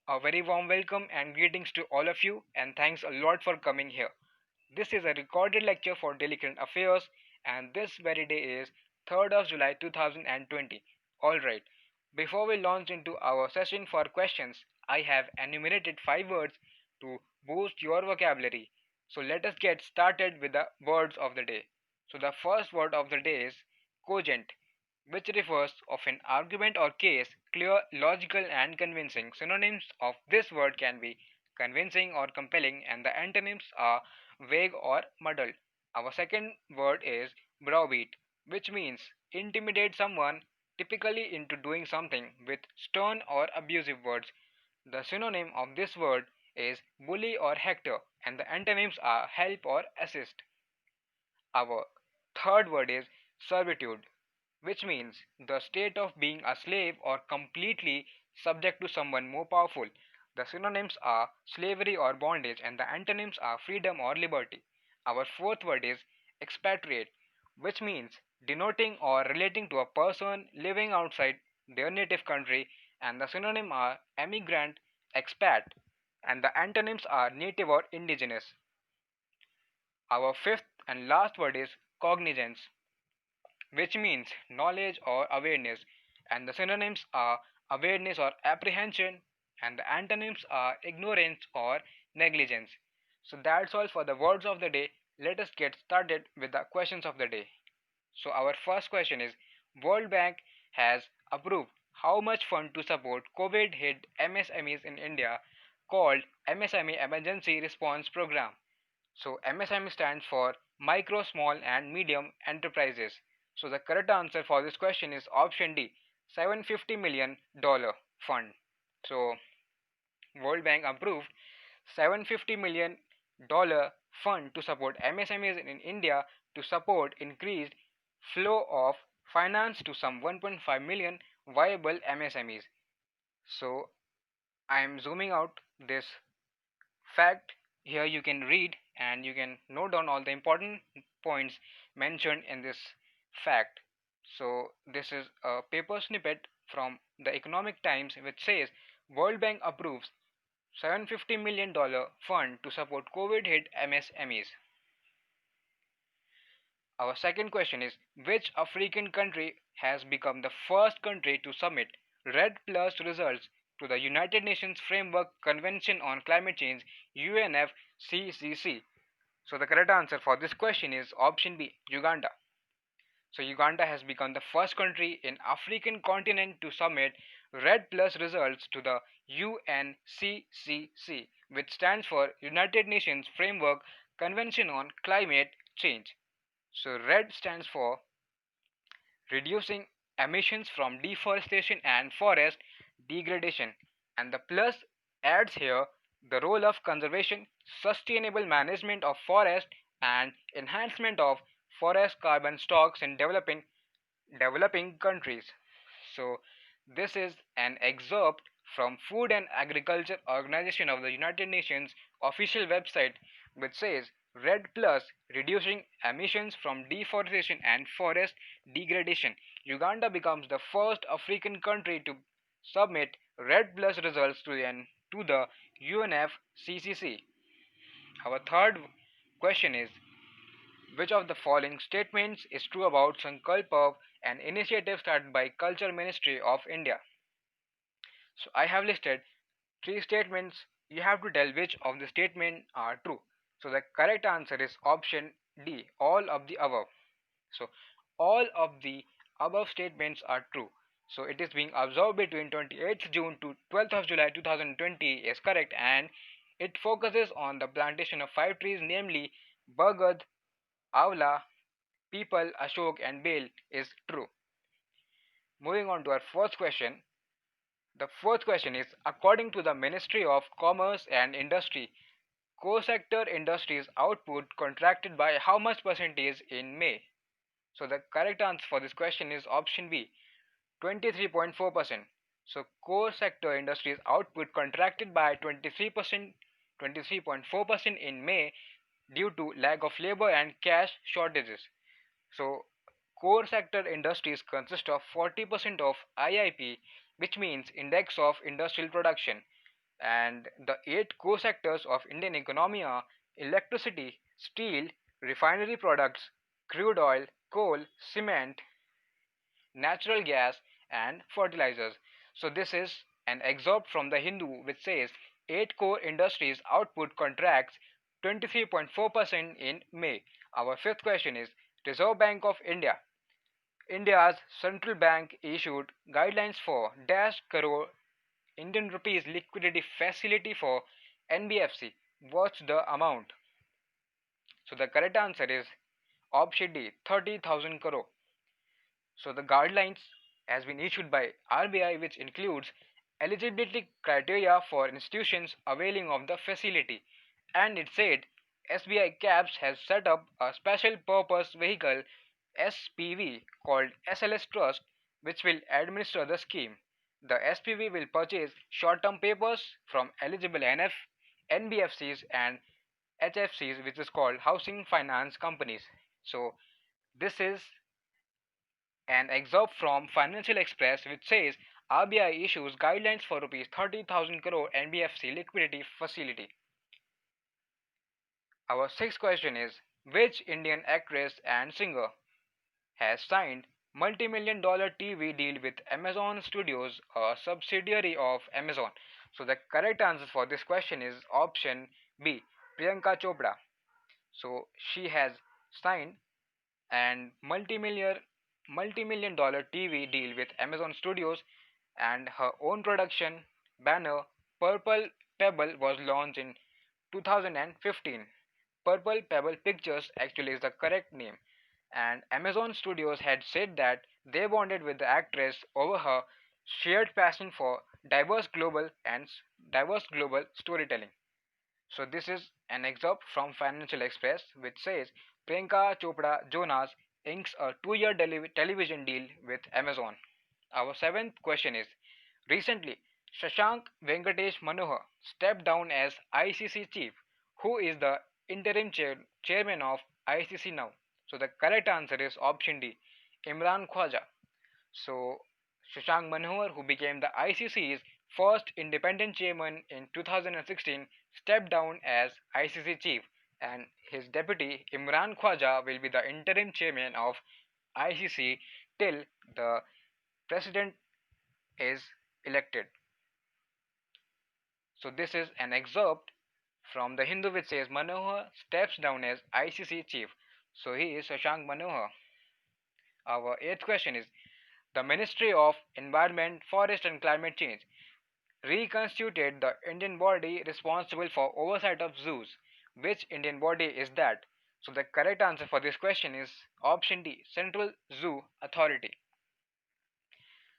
A very warm welcome and greetings to all of you, and thanks a lot for coming here. This is a recorded lecture for Daily Current Affairs, and this very day is 3rd of July 2020. Alright, before we launch into our session for questions, I have enumerated 5 words to boost your vocabulary. So let us get started with the words of the day. So the first word of the day is cogent, which refers of an argument or case, clear, logical and convincing. Synonyms of this word can be convincing or compelling, and the antonyms are vague or muddled. Our second word is browbeat, which means intimidate someone, typically into doing something with stern or abusive words. The synonym of this word is bully or hector, and the antonyms are help or assist. Our third word is servitude, which means the state of being a slave or completely subject to someone more powerful. The synonyms are slavery or bondage, and the antonyms are freedom or liberty. Our fourth word is expatriate, which means denoting or relating to a person living outside their native country, and the synonym are emigrant, expat, and the antonyms are native or indigenous. Our fifth and last word is cognizance, which means knowledge or awareness, and the synonyms are awareness or apprehension, and the antonyms are ignorance or negligence. So that's all for the words of the day. Let us get started with the questions of the day. So our first question is, World Bank has approved how much fund to support COVID hit MSMEs in India, called MSME Emergency Response Program. So MSME stands for micro, small and medium enterprises. So the correct answer for this question is option D, $750 million fund. So World Bank approved $750 million fund to support MSMEs in India to support increased flow of finance to some 1.5 million viable MSMEs. So I am zooming out this fact. Here you can read and you can note down all the important points mentioned in this fact. So this is a paper snippet from the Economic Times which says World Bank approves $750 million fund to support COVID hit MSMEs. Our second question is, which African country has become the first country to submit Red Plus results to the United Nations Framework Convention on Climate Change, UNFCCC? So the correct answer for this question is option B, Uganda. So Uganda has become the first country in African continent to submit Red Plus results to the UNCCC, which stands for United Nations Framework Convention on Climate Change. So red stands for reducing emissions from deforestation and forest degradation, and the plus adds here the role of conservation, sustainable management of forest and enhancement of forest carbon stocks in developing countries. So this is an excerpt from Food and Agriculture Organization of the United Nations official website, which says Red Plus reducing emissions from deforestation and forest degradation. Uganda becomes the first African country to submit Red Plus results to the UNFCCC. Our third question is, which of the following statements is true about Sankalp Perv, an initiative started by Culture Ministry of India? So I have listed three statements. You have to tell which of the statements are true. So the correct answer is option D, all of the above. So all of the above statements are true. So it is being observed between 28th June to 12th of July 2020 is correct, and it focuses on the plantation of five trees, namely Bargad, Avla, People, Ashok and Bale is true. Moving on to our fourth question. The fourth question is, according to the Ministry of Commerce and Industry, core sector industries output contracted by how much percentage in May? So the correct answer for this question is option B, 23.4%. So core sector industries output contracted by 23.4% in May due to lack of labor and cash shortages. So core sector industries consist of 40% of IIP, which means Index of Industrial Production. And the eight core sectors of Indian economy are electricity, steel, refinery products, crude oil, coal, cement, natural gas, and fertilizers. So this is an excerpt from the Hindu which says eight core industries output contracts 23.4% in May. Our fifth question is Reserve Bank of India. India's central bank issued guidelines for dash crore Indian rupees liquidity facility for NBFC. What's the amount? So the correct answer is option D 30,000 crore. So the guidelines has been issued by RBI which includes eligibility criteria for institutions availing of the facility, and it said SBI Caps has set up a special purpose vehicle SPV called SLS Trust which will administer the scheme. The SPV will purchase short-term papers from eligible NBFCs and HFCs which is called housing finance companies. So this is an excerpt from Financial Express which says RBI issues guidelines for rupees 30,000 crore NBFC liquidity facility. Our sixth question is which Indian actress and singer has signed multi-million dollar TV deal with Amazon Studios, a subsidiary of Amazon? So the correct answer for this question is option B, Priyanka Chopra. So she has signed and multi-million dollar TV deal with Amazon Studios, and her own production banner Purple Pebble was launched in 2015. Purple Pebble Pictures actually is the correct name, and Amazon Studios had said that they bonded with the actress over her shared passion for diverse global storytelling. So this is an excerpt from Financial Express which says Priyanka Chopra Jonas inks a 2-year television deal with Amazon. Our seventh question is recently Shashank Venkatesh Manohar stepped down as ICC chief. Who is the interim chairman of ICC now? So the correct answer is option D, Imran Khwaja. So Shashank Manohar, who became the ICC's first independent chairman in 2016, stepped down as ICC chief, and his deputy Imran Khwaja will be the interim chairman of ICC till the president is elected. So this is an excerpt from the Hindu which says Manohar steps down as ICC chief. So he is Shashank Manohar. Our eighth question is the Ministry of Environment, Forest and Climate Change reconstituted the Indian body responsible for oversight of zoos. Which Indian body is that? So the correct answer for this question is option D, Central Zoo Authority.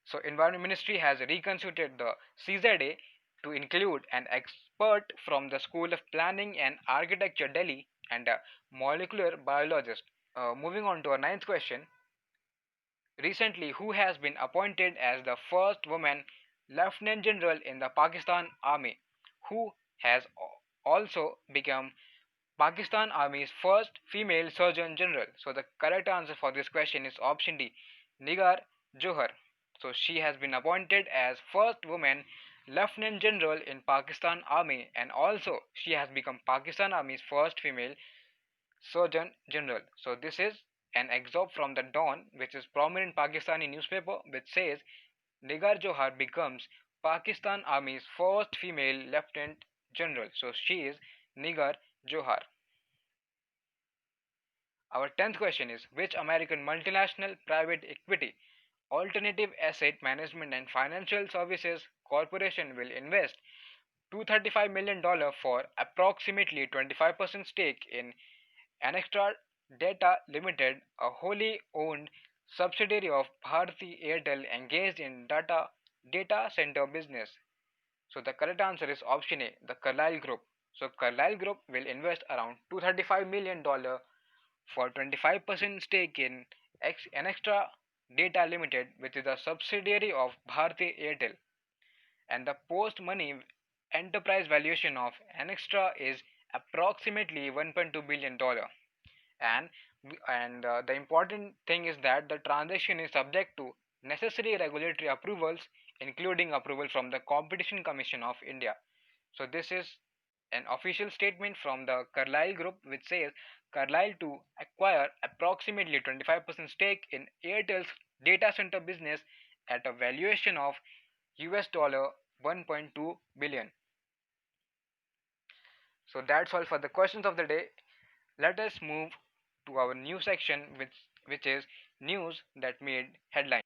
So Environment Ministry has reconstituted the CZA to include an expert from the School of Planning and Architecture Delhi and a molecular biologist. Moving on to our ninth question. Recently, who has been appointed as the first woman Lieutenant General in the Pakistan Army, who has also become Pakistan Army's first female Surgeon General? So the correct answer for this question is option D, Nigar Johar. So she has been appointed as first woman Lieutenant General in Pakistan Army, and also she has become Pakistan Army's first female Surgeon General. So this is an excerpt from the Dawn, which is prominent Pakistani newspaper, which says Nigar Johar becomes Pakistan Army's first female Lieutenant General. So she is Nigar Johar. Our 10th question is which American multinational private equity, alternative asset management and financial services corporation will invest $235 million for approximately 25% stake in Anextra Data Limited, a wholly owned subsidiary of Bharti Airtel engaged in data center business? So the correct answer is option A, the Carlyle Group. So Carlyle Group will invest around $235 million for 25% stake in Anextra Data Limited, which is a subsidiary of Bharti Airtel, and the post-money enterprise valuation of Anextra is approximately $1.2 billion. And the important thing is that the transaction is subject to necessary regulatory approvals, including approval from the Competition Commission of India. So this is an official statement from the Carlyle Group which says Carlyle to acquire approximately 25% stake in Airtel's data center business at a valuation of US dollar 1.2 billion. So that's all for the questions of the day. Let us move to our new section which is news that made headlines.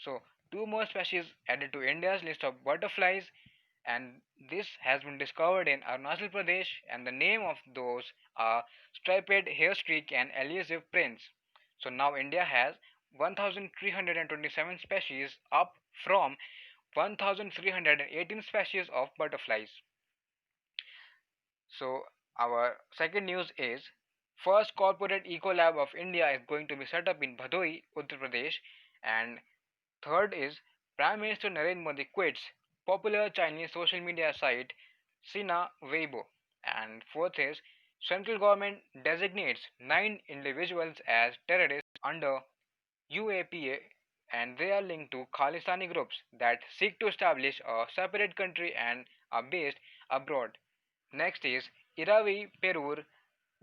So two more species added to India's list of butterflies, and this has been discovered in Arunachal Pradesh, and the name of those are striped hairstreak and elusive prince. So now India has 1327 species, up from 1318 species of butterflies. So our second news is first corporate eco lab of India is going to be set up in Bhadoi, Uttar Pradesh, and third is Prime Minister Narendra Modi quits popular Chinese social media site Sina Weibo. And fourth is central government designates 9 individuals as terrorists under UAPA, and they are linked to Khalistani groups that seek to establish a separate country and are based abroad. Next is Iravi Perur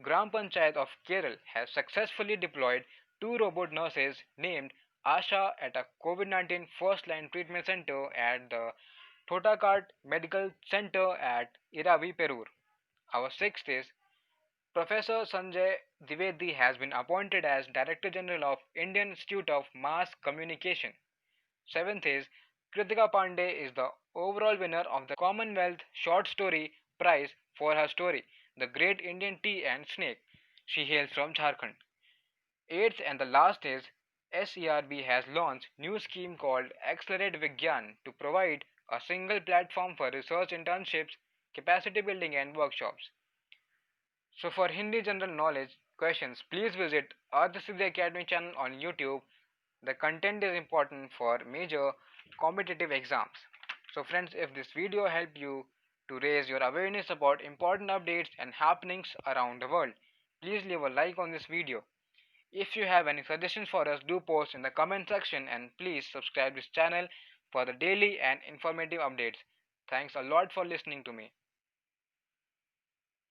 Gram Panchayat of Kerala has successfully deployed two robot nurses named Asha at a COVID-19 first line treatment center at the Thotakart Medical Center at Iravi Perur. Our sixth is Professor Sanjay Dwivedi has been appointed as Director General of Indian Institute of Mass Communication. Seventh is Kritika Pandey is the overall winner of the Commonwealth Short Story Prize for her story, The Great Indian Tea and Snake. She hails from Jharkhand. Eighth and the last is SERB has launched new scheme called Accelerate Vigyan to provide a single platform for research internships, capacity building and workshops. So for Hindi general knowledge questions, please visit Ardhasiddhi Academy channel on YouTube. The content is important for major competitive exams. So friends, if this video helped you to raise your awareness about important updates and happenings around the world, please leave a like on this video. If you have any suggestions for us, do post in the comment section, and please subscribe this channel for the daily and informative updates. Thanks a lot for listening to me.